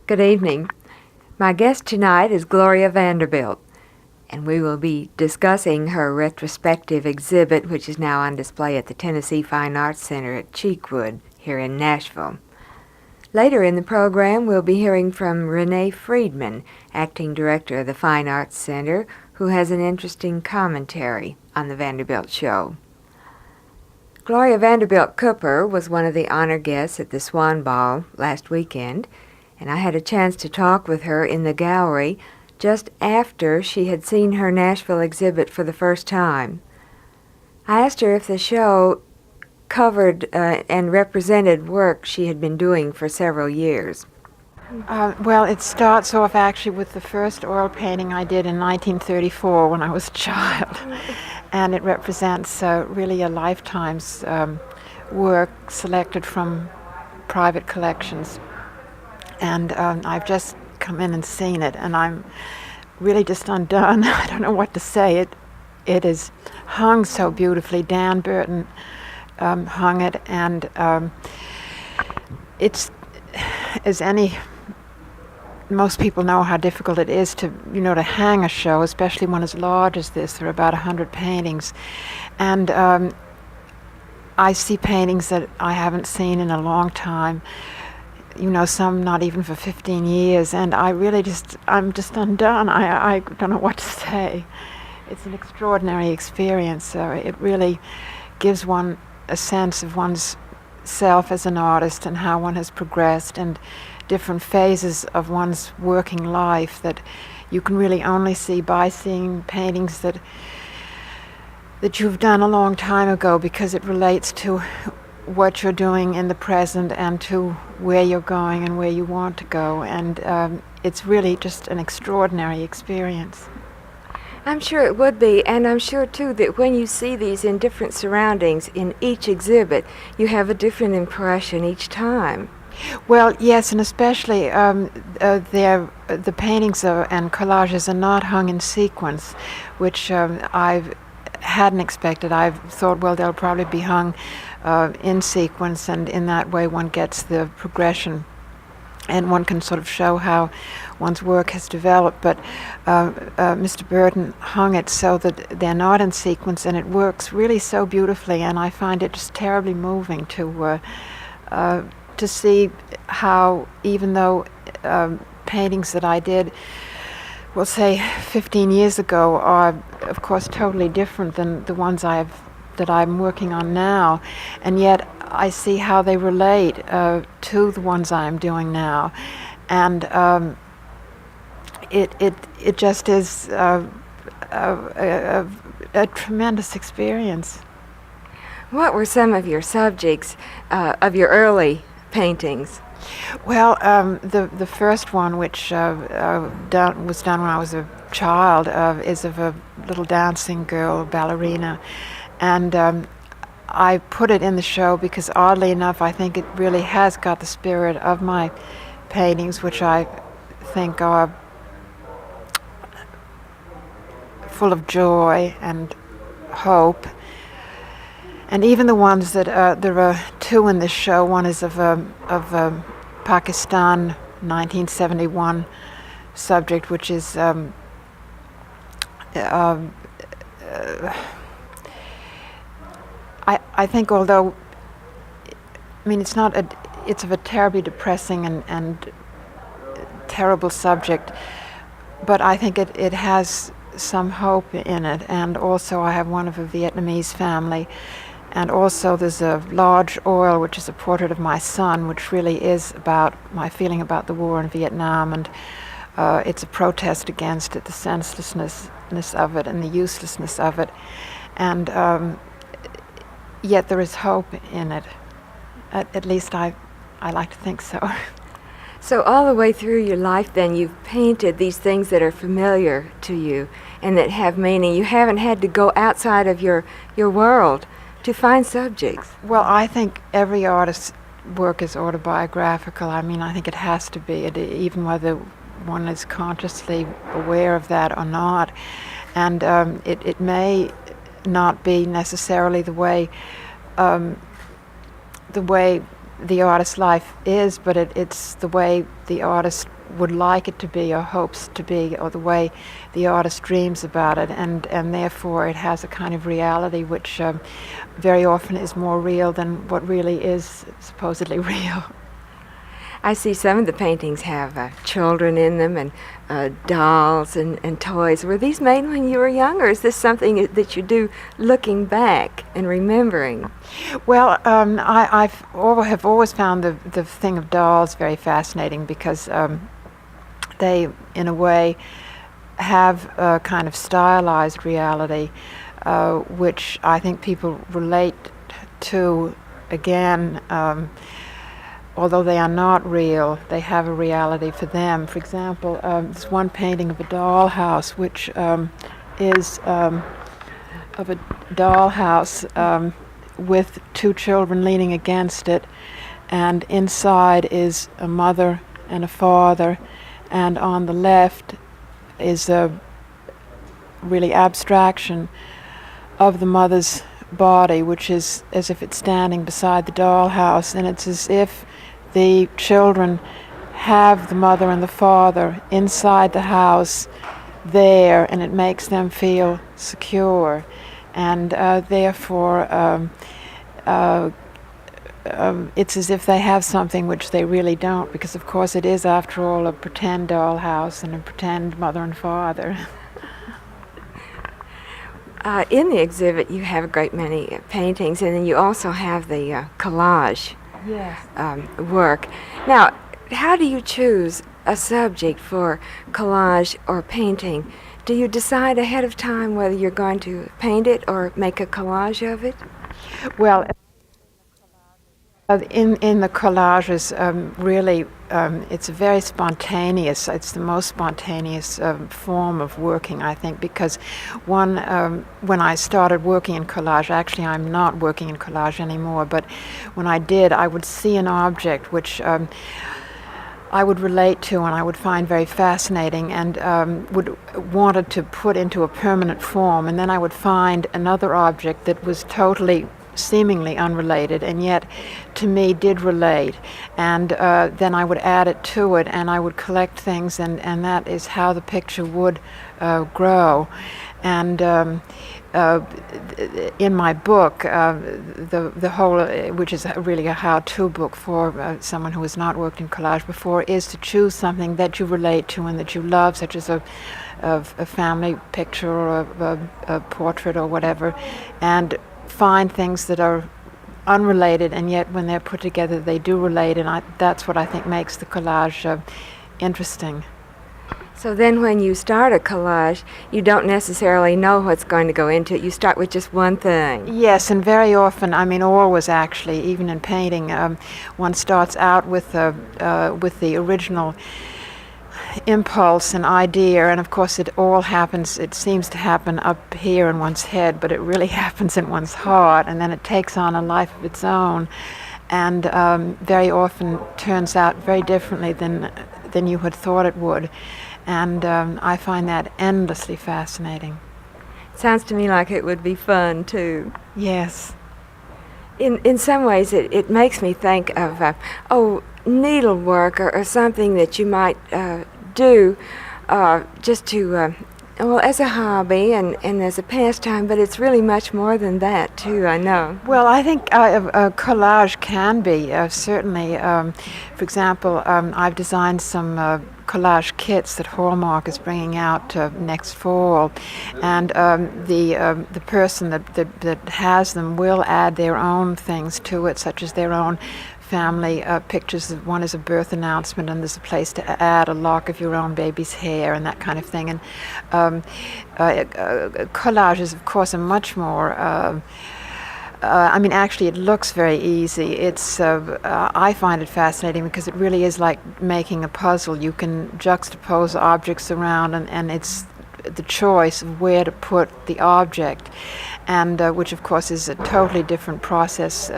Good evening. My guest tonight is Gloria Vanderbilt, and we will be discussing her retrospective exhibit, which is now on display at the Tennessee Fine Arts Center at Cheekwood here in Nashville. Later in the program, we'll be hearing from Renee Friedman, acting director of the Fine Arts Center, who has an interesting commentary on the Vanderbilt show. Gloria Vanderbilt Cooper was one of the honor guests at the Swan Ball last weekend, and I had a chance to talk with her in the gallery just after she had seen her Nashville exhibit for the first time. I asked her if the show covered and represented work she had been doing for several years. Well, it starts off actually with the first oil painting I did in 1934 when I was a child. And it represents really a lifetime's work selected from private collections. And I've just come in and seen it, and I'm really just undone. I don't know what to say. It is hung so beautifully. Dan Burton hung it, and it's, as most people know how difficult it is to hang a show, especially one as large as this. There are about 100 paintings, and I see paintings that I haven't seen in a long time. Some not even for 15 years, and I'm just undone. I don't know what to say. It's an extraordinary experience. It really gives one a sense of one's self as an artist and how one has progressed, and different phases of one's working life that you can really only see by seeing paintings that you've done a long time ago, because it relates to what you're doing in the present and to where you're going and where you want to go. And it's really just an extraordinary experience. I'm sure it would be, and I'm sure too that when you see these in different surroundings in each exhibit, you have a different impression each time. Well, yes, and especially the paintings and collages are not hung in sequence, which I hadn't expected. I thought, well, they'll probably be hung in sequence, and in that way one gets the progression and one can sort of show how one's work has developed. But Mr. Burton hung it so that they're not in sequence, and it works really so beautifully, and I find it just terribly moving to see how, even though paintings that I did, we'll say 15 years ago, are of course totally different than the ones that I'm working on now, and yet I see how they relate to the ones I'm doing now, and it just is a tremendous experience. What were some of your subjects of your early paintings? Well, the first one, which was done when I was a child, is of a little dancing girl, a ballerina, and I put it in the show because, oddly enough, I think it really has got the spirit of my paintings, which I think are full of joy and hope. And even the ones that there are two in this show. One is of Pakistan 1971 subject, which is I think, although it's of a terribly depressing and terrible subject, but I think it has some hope in it. And also I have one of a Vietnamese family. And also there's a large oil, which is a portrait of my son, which really is about my feeling about the war in Vietnam. And it's a protest against it, the senselessness of it and the uselessness of it. And yet there is hope in it. At least I like to think so. So all the way through your life then, you've painted these things that are familiar to you and that have meaning. You haven't had to go outside of your world to find subjects. Well, I think every artist's work is autobiographical. I think it has to be, even whether one is consciously aware of that or not. And it may not be necessarily the way the artist's life is, but it's the way the artist would like it to be or hopes to be, or the way the artist dreams about it, and therefore it has a kind of reality which very often is more real than what really is supposedly real. I see some of the paintings have children in them and dolls and toys. Were these made when you were young, or is this something that you do looking back and remembering? Well, have always found the thing of dolls very fascinating because they, in a way, have a kind of stylized reality, which I think people relate to, again, although they are not real, they have a reality for them. For example, there's one painting of a dollhouse, which is of a dollhouse with two children leaning against it, and inside is a mother and a father, and on the left is a really abstraction of the mother's body, which is as if it's standing beside the dollhouse, and it's as if the children have the mother and the father inside the house there, and it makes them feel secure, and therefore it's as if they have something which they really don't, because of course it is, after all, a pretend dollhouse and a pretend mother and father. In the exhibit, you have a great many paintings, and then you also have the collage work. Now, how do you choose a subject for collage or painting? Do you decide ahead of time whether you're going to paint it or make a collage of it? Well, in the collages, really, it's very spontaneous. It's the most spontaneous form of working, I think, because when I started working in collage, actually I'm not working in collage anymore, but when I did, I would see an object which I would relate to and I would find very fascinating, and would wanted to put into a permanent form, and then I would find another object that was totally seemingly unrelated and yet to me did relate, and then I would add it to it, and I would collect things, and that is how the picture would grow. And in my book, the whole, which is really a how-to book for someone who has not worked in collage before, is to choose something that you relate to and that you love, such as a family picture or a portrait or whatever, and find things that are unrelated, and yet when they're put together they do relate, and that's what I think makes the collage interesting. So then when you start a collage, you don't necessarily know what's going to go into it. You start with just one thing. Yes, and very often, I mean always actually, even in painting, one starts out with the original impulse and idea, and of course it all happens, it seems to happen up here in one's head, but it really happens in one's heart, and then it takes on a life of its own, and very often turns out very differently than you had thought it would, and I find that endlessly fascinating. Sounds to me like it would be fun too. Yes. In some ways it makes me think of needlework or something that you might do just to, well, as a hobby and as a pastime, but it's really much more than that too, I know. Well, I think collage can be, certainly. For example, I've designed some collage kits that Hallmark is bringing out next fall, and the person that has them will add their own things to it, such as their own family pictures. One is a birth announcement, and there's a place to add a lock of your own baby's hair and that kind of thing. And collage is, of course, a much more I mean, actually, it looks very easy. It's I find it fascinating because it really is like making a puzzle. You can juxtapose objects around, and it's the choice of where to put the object, and which of course is a totally different process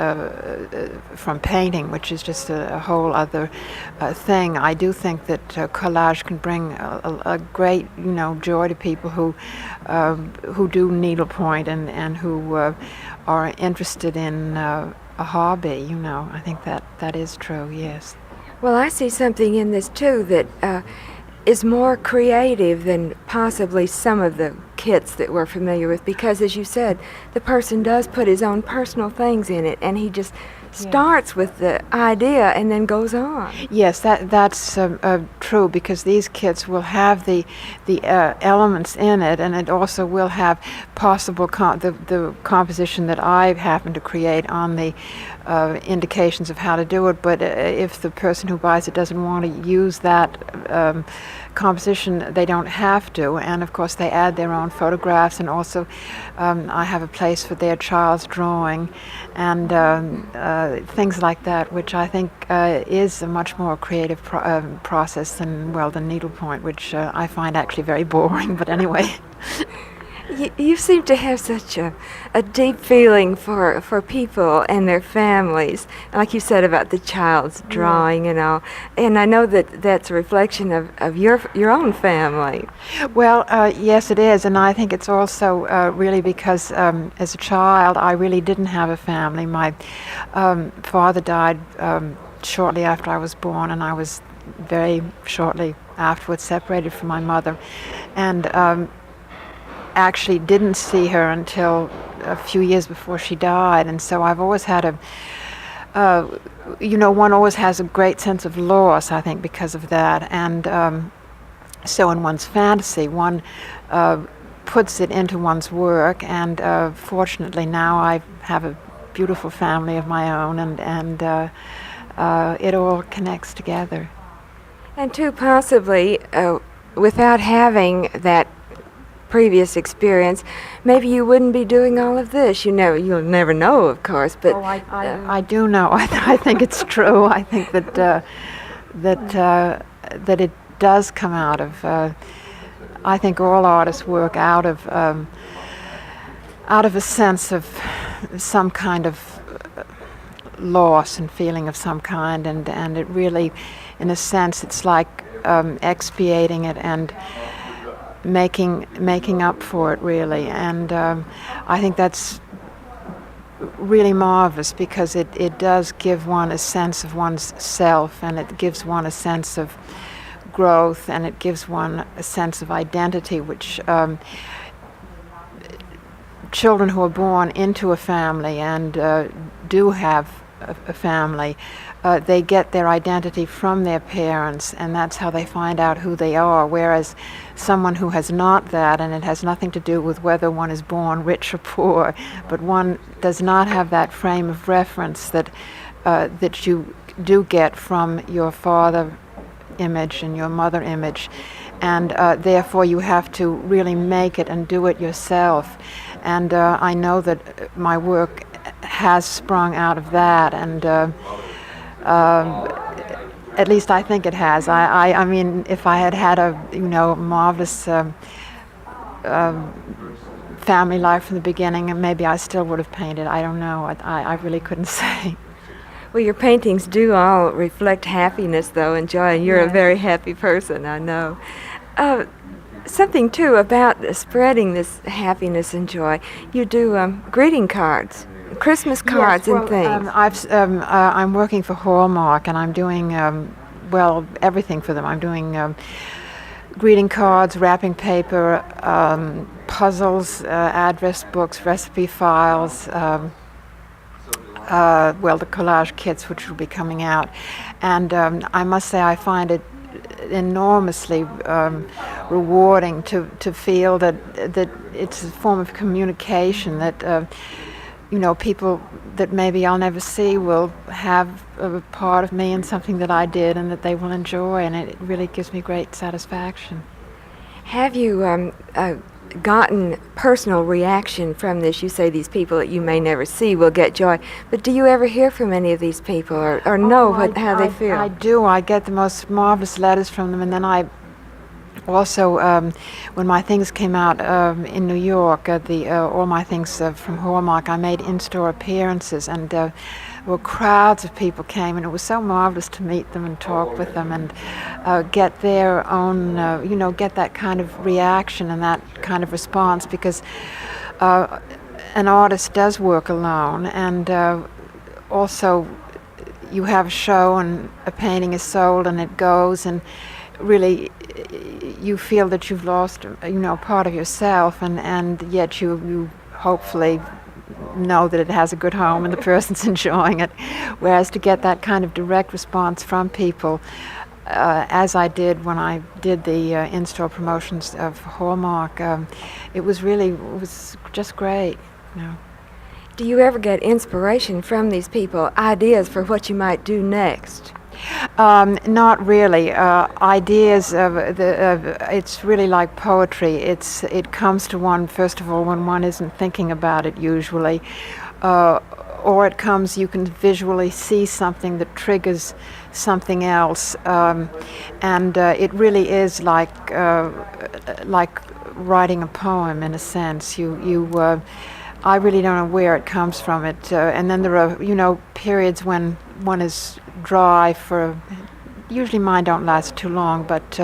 from painting, which is just a whole other thing. I do think that collage can bring a great, joy to people who do needlepoint and who are interested in a hobby, you know. I think that is true, yes. Well, I see something in this too that is more creative than possibly some of the kits that we're familiar with, because as you said, the person does put his own personal things in it, and he just starts with the idea and then goes on. Yes, that's true, because these kits will have the elements in it, and it also will have possible the composition that I happen to create on the indications of how to do it. But if the person who buys it doesn't want to use that composition, they don't have to. And of course, they add their own photographs, and also I have a place for their child's drawing and things like that, which I think is a much more creative process than the needlepoint, which I find actually very boring. But anyway. You seem to have such a deep feeling for people and their families, like you said about the child's drawing and all. And I know that that's a reflection of your own family. Well, yes, it is, and I think it's also really because as a child I really didn't have a family. My father died shortly after I was born, and I was very shortly afterwards separated from my mother, and actually didn't see her until a few years before she died. And so I've always had one always has a great sense of loss, I think, because of that. And so in one's fantasy, one puts it into one's work, and fortunately now I have a beautiful family of my own, and it all connects together. And too, possibly, without having that previous experience, maybe you wouldn't be doing all of this. You'll never know, of course, but I do know. I think it's true. I think that it does come out of. I think all artists work out of a sense of some kind of loss and feeling of some kind, and it really, in a sense, it's like expiating it and making up for it, really. And I think that's really marvelous, because it does give one a sense of one's self, and it gives one a sense of growth, and it gives one a sense of identity, which children who are born into a family and do have a family, they get their identity from their parents, and that's how they find out who they are. Whereas someone who has not that, and it has nothing to do with whether one is born rich or poor, but one does not have that frame of reference that you do get from your father image and your mother image, and therefore you have to really make it and do it yourself. And I know that my work has sprung out of that, and at least I think it has. I mean, if I had a marvelous family life from the beginning, and maybe I still would have painted. I don't know. I really couldn't say. Well, your paintings do all reflect happiness, though, and joy, and you're a very happy person, I know. Something, too, about spreading this happiness and joy. You do greeting cards, Christmas cards and things. I'm working for Hallmark, and I'm doing, everything for them. I'm doing greeting cards, wrapping paper, puzzles, address books, recipe files, the collage kits, which will be coming out. And I must say I find it enormously rewarding to feel that it's a form of communication that people that maybe I'll never see will have a part of me in something that I did, and that they will enjoy, and it really gives me great satisfaction. Have you gotten personal reaction from this? You say these people that you may never see will get joy, but do you ever hear from any of these people or know how they feel? I do. I get the most marvelous letters from them, and then I also, when my things came out in New York, all my things from Hallmark, I made in-store appearances, and crowds of people came, and it was so marvelous to meet them and talk with them and get their own, get that kind of reaction and that kind of response, because an artist does work alone, and also you have a show and a painting is sold and it goes, and really you feel that you've lost, part of yourself, and yet you hopefully know that it has a good home and the person's enjoying it. Whereas to get that kind of direct response from people, as I did when I did the in-store promotions of Hallmark, it was just great. Do you ever get inspiration from these people, ideas for what you might do next? Not really. Ideas it's really like poetry. It comes to one first of all when one isn't thinking about it usually, or it comes, you can visually see something that triggers something else, and it really is like writing a poem in a sense. I really don't know where it comes from. And then there are periods when one is dry usually mine don't last too long, but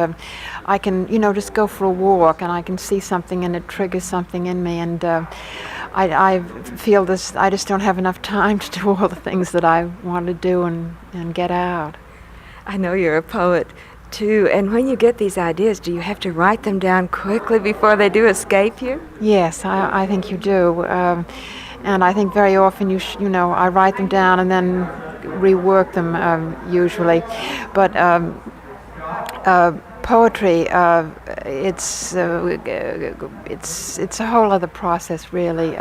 I can just go for a walk and I can see something and it triggers something in me, and I feel this, I just don't have enough time to do all the things that I want to do and get out. I know you're a poet too, and when you get these ideas, do you have to write them down quickly before they do escape you? Yes, I think you do, and I think very often I write them down and then rework them usually, but poetry, it's a whole other process really.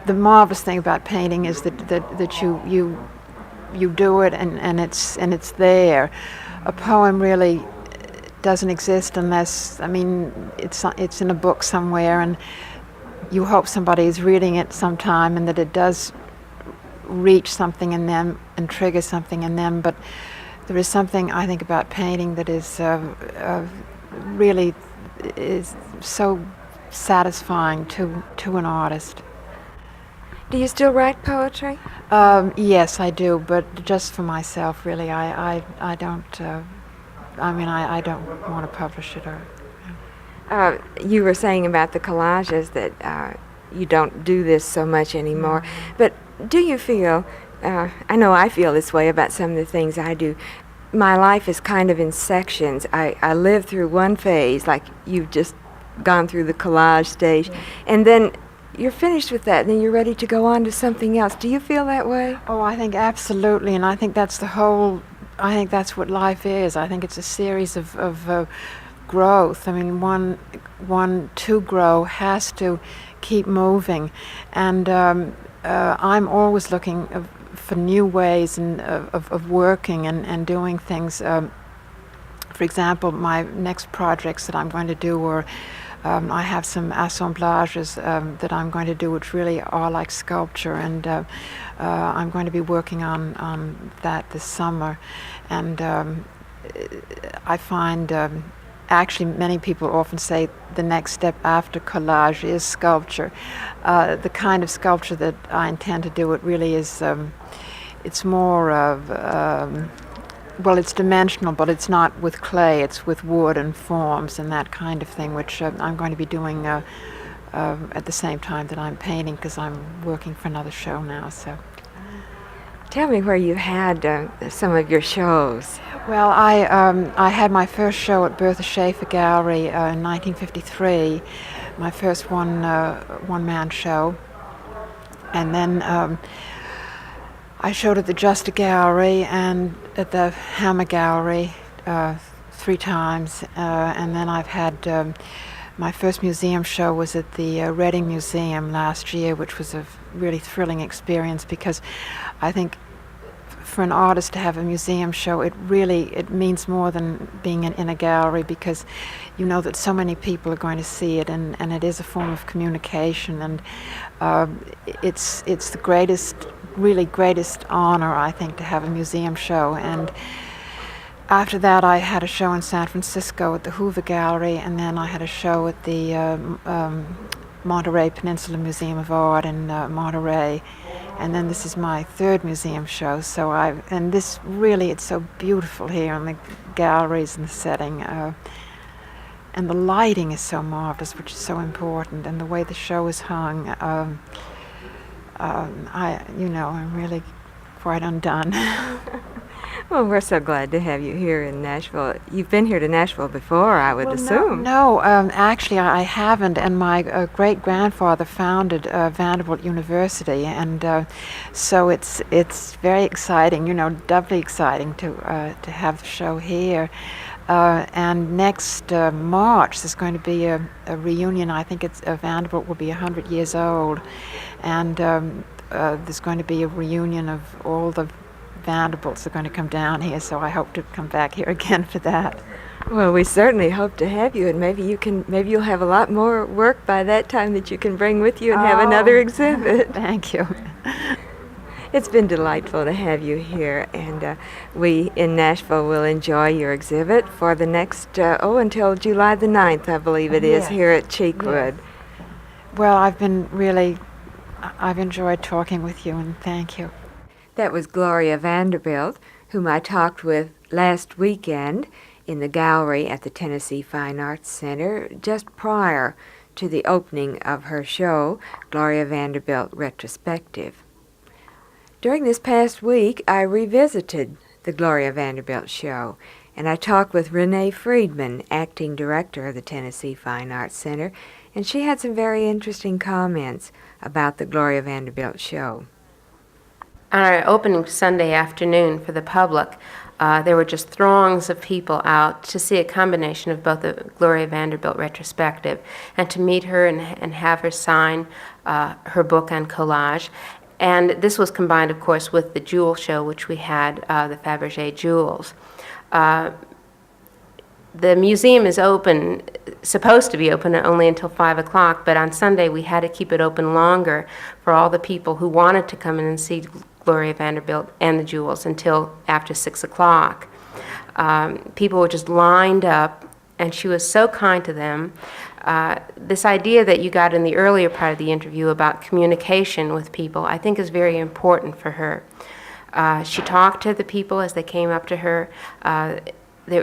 The marvelous thing about painting is that you do it and it's there. A poem really doesn't exist unless, it's in a book somewhere, and you hope somebody is reading it sometime and that it does reach something in them and trigger something in them. But there is something, I think, about painting that is really is so satisfying to an artist. Do you still write poetry? Yes, I do, but just for myself, really. I don't. I don't want to publish it. You were saying about the collages that you don't do this so much anymore. But do you feel? I know I feel this way about some of the things I do. My life is kind of in sections. I live through one phase, like you've just gone through the collage stage, and then you're finished with that, and then you're ready to go on to something else. Do you feel that way? Oh, I think absolutely, and I think that's I think that's what life is. I think it's a series of growth. One to grow has to keep moving, and I'm always looking for new ways of working and doing things. For example, my next projects that I'm going to do are I have some assemblages that I'm going to do, which really are like sculpture, and I'm going to be working on that this summer. And I find actually many people often say the next step after collage is sculpture. The kind of sculpture that I intend to do, it really is, it's more of, well, it's dimensional, but it's not with clay, it's with wood and forms and that kind of thing, which I'm going to be doing at the same time that I'm painting, because I'm working for another show now. So, tell me where you had some of your shows. Well, I had my first show at Bertha Schaefer Gallery in 1953, my first one-man show, and then I showed at the Juster Gallery and at the Hammer Gallery 3 times, and then I've had my first museum show was at the Reading Museum last year, which was a really thrilling experience, because I think for an artist to have a museum show, it means more than being in a gallery, because you know that so many people are going to see it, and it is a form of communication, and it's the greatest honor, I think, to have a museum show. And after that, I had a show in San Francisco at the Hoover Gallery, and then I had a show at the Monterey Peninsula Museum of Art in Monterey, and then this is my 3rd museum show. So and this really, it's so beautiful here in the galleries and the setting, and the lighting is so marvelous, which is so important, and the way the show is hung. I'm really quite undone. Well, we're so glad to have you here in Nashville. You've been here to Nashville before, I would assume. No, actually I haven't, and my great-grandfather founded Vanderbilt University, and so it's very exciting, doubly exciting to have the show here. And next March there's going to be a reunion. I think Vanderbilt will be 100 years old, and there's going to be a reunion of all the Vanderbilts are going to come down here, so I hope to come back here again for that. Well, we certainly hope to have you, and maybe you'll have a lot more work by that time that you can bring with you and have another exhibit. Thank you. It's been delightful to have you here, and we in Nashville will enjoy your exhibit for the next, until July the 9th, I believe it is, here at Cheekwood. Yes. Well, I've enjoyed talking with you, and thank you. That was Gloria Vanderbilt, whom I talked with last weekend in the gallery at the Tennessee Fine Arts Center just prior to the opening of her show, Gloria Vanderbilt Retrospective. During this past week, I revisited the Gloria Vanderbilt show, and I talked with Renee Friedman, acting director of the Tennessee Fine Arts Center, and she had some very interesting comments about the Gloria Vanderbilt show. On our opening Sunday afternoon for the public, there were just throngs of people out to see a combination of both the Gloria Vanderbilt retrospective and to meet her and have her sign her book on collage. And this was combined, of course, with the jewel show, which we had, the Fabergé jewels. The museum is supposed to be open only until 5 o'clock, but on Sunday we had to keep it open longer for all the people who wanted to come in and see Gloria Vanderbilt and the jewels until after 6 o'clock. People were just lined up, and she was so kind to them. This idea that you got in the earlier part of the interview about communication with people, I think is very important for her. She talked to the people as they came up to her.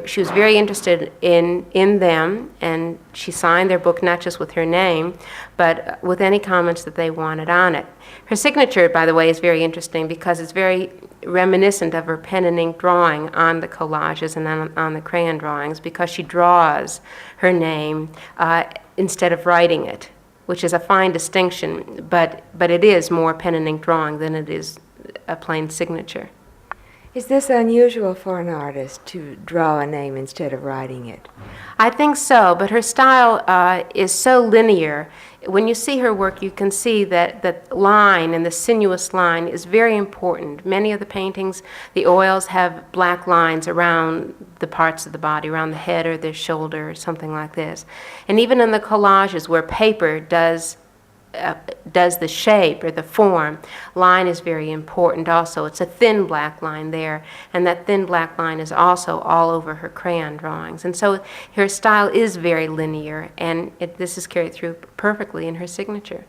She was very interested in them, and she signed their book not just with her name, but with any comments that they wanted on it. Her signature, by the way, is very interesting because it's very reminiscent of her pen and ink drawing on the collages and on the crayon drawings, because she draws her name instead of writing it, which is a fine distinction, but it is more pen and ink drawing than it is a plain signature. Is this unusual for an artist to draw a name instead of writing it? I think so, but her style is so linear. When you see her work, you can see that line and the sinuous line is very important. Many of the paintings, the oils have black lines around the parts of the body, around the head or the shoulder or something like this. And even in the collages where paper does the shape or the form, line is very important also. It's a thin black line there, and that thin black line is also all over her crayon drawings. And so her style is very linear, and this is carried through perfectly in her signature.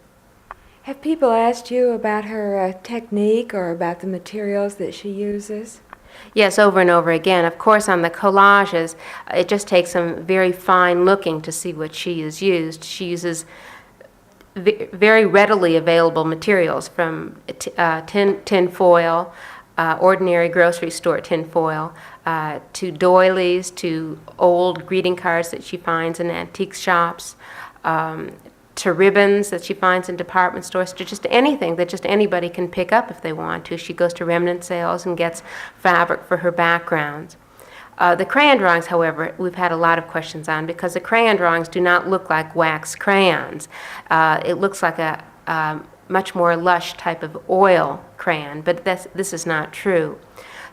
Have people asked you about her technique or about the materials that she uses? Yes, over and over again. Of course, on the collages, it just takes some very fine looking to see what she has used. She uses very readily available materials, from tin foil, ordinary grocery store tin foil, to doilies, to old greeting cards that she finds in antique shops, to ribbons that she finds in department stores, to just anything that just anybody can pick up if they want to. She goes to remnant sales and gets fabric for her backgrounds. The crayon drawings, however, we've had a lot of questions on, because the crayon drawings do not look like wax crayons. It looks like a much more lush type of oil crayon, but this is not true.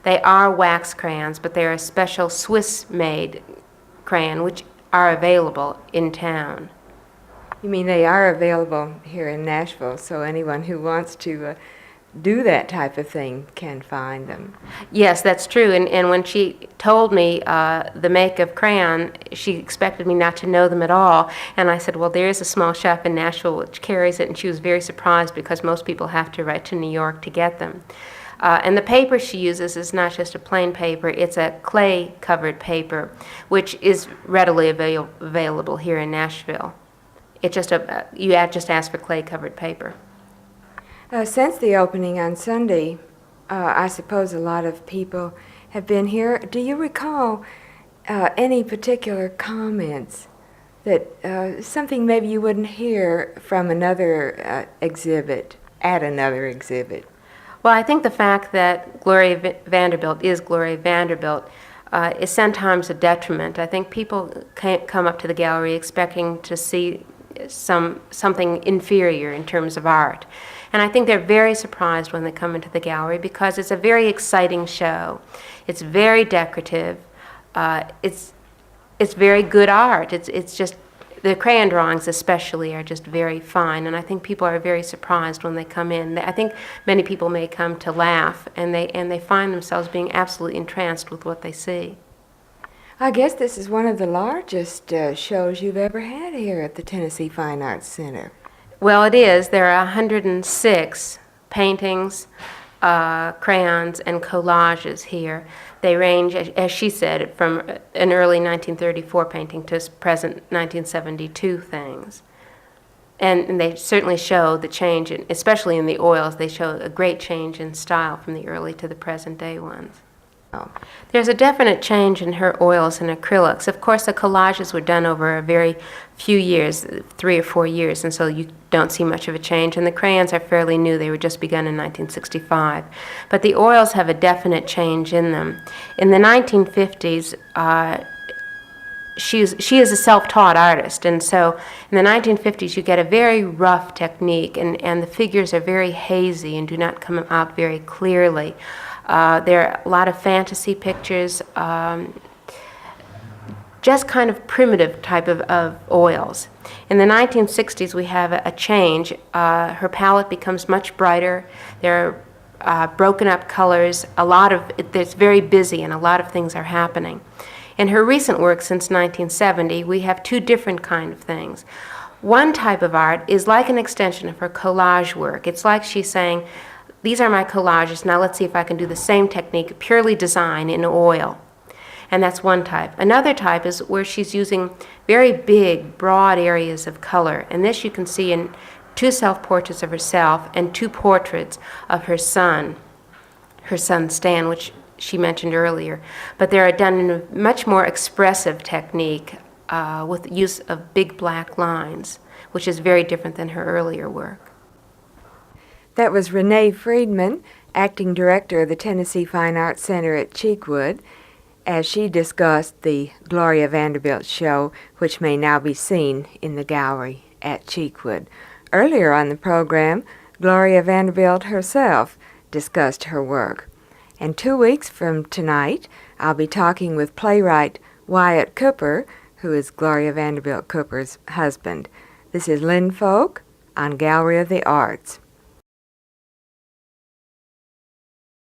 They are wax crayons, but they are a special Swiss-made crayon, which are available in town. You mean they are available here in Nashville, so anyone who wants to do that type of thing can find them? Yes, that's true. And when she told me the make of crayon, she expected me not to know them at all. And I said, well, there is a small shop in Nashville which carries it, and she was very surprised because most people have to write to New York to get them. And the paper she uses is not just a plain paper, it's a clay-covered paper, which is readily available here in Nashville. You just ask for clay-covered paper. Since the opening on Sunday, I suppose a lot of people have been here. Do you recall any particular comments that something maybe you wouldn't hear from another exhibit, at another exhibit? Well, I think the fact that Gloria Vanderbilt is Gloria Vanderbilt is sometimes a detriment. I think people can't come up to the gallery expecting to see something inferior in terms of art. And I think they're very surprised when they come into the gallery because it's a very exciting show. It's very decorative. It's very good art. It's just, the crayon drawings especially are just very fine, and I think people are very surprised when they come in. I think many people may come to laugh, and they find themselves being absolutely entranced with what they see. I guess this is one of the largest shows you've ever had here at the Tennessee Fine Arts Center. Well, it is. There are 106 paintings, crayons, and collages here. They range, as she said, from an early 1934 painting to present 1972 things. And they certainly show the change, especially in the oils. They show a great change in style from the early to the present day ones. There's a definite change in her oils and acrylics. Of course, the collages were done over a very few years, 3 or 4 years, and so you don't see much of a change. And the crayons are fairly new. They were just begun in 1965. But the oils have a definite change in them. In the 1950s, she is a self-taught artist, and so in the 1950s you get a very rough technique, and the figures are very hazy and do not come out very clearly. There are a lot of fantasy pictures, just kind of primitive type of oils. In the 1960s, we have a change. Her palette becomes much brighter. There are broken up colors. It's very busy, and a lot of things are happening. In her recent work since 1970, we have two different kind of things. One type of art is like an extension of her collage work. It's like she's saying, these are my collages, now let's see if I can do the same technique, purely design in oil. And that's one type. Another type is where she's using very big, broad areas of color. And this you can see in 2 self-portraits of herself and 2 portraits of her son Stan, which she mentioned earlier. But they are done in a much more expressive technique with use of big black lines, which is very different than her earlier work. That was Renee Friedman, acting director of the Tennessee Fine Arts Center at Cheekwood, as she discussed the Gloria Vanderbilt show, which may now be seen in the gallery at Cheekwood. Earlier on the program, Gloria Vanderbilt herself discussed her work. And 2 weeks from tonight, I'll be talking with playwright Wyatt Cooper, who is Gloria Vanderbilt Cooper's husband. This is Lynn Folk on Gallery of the Arts.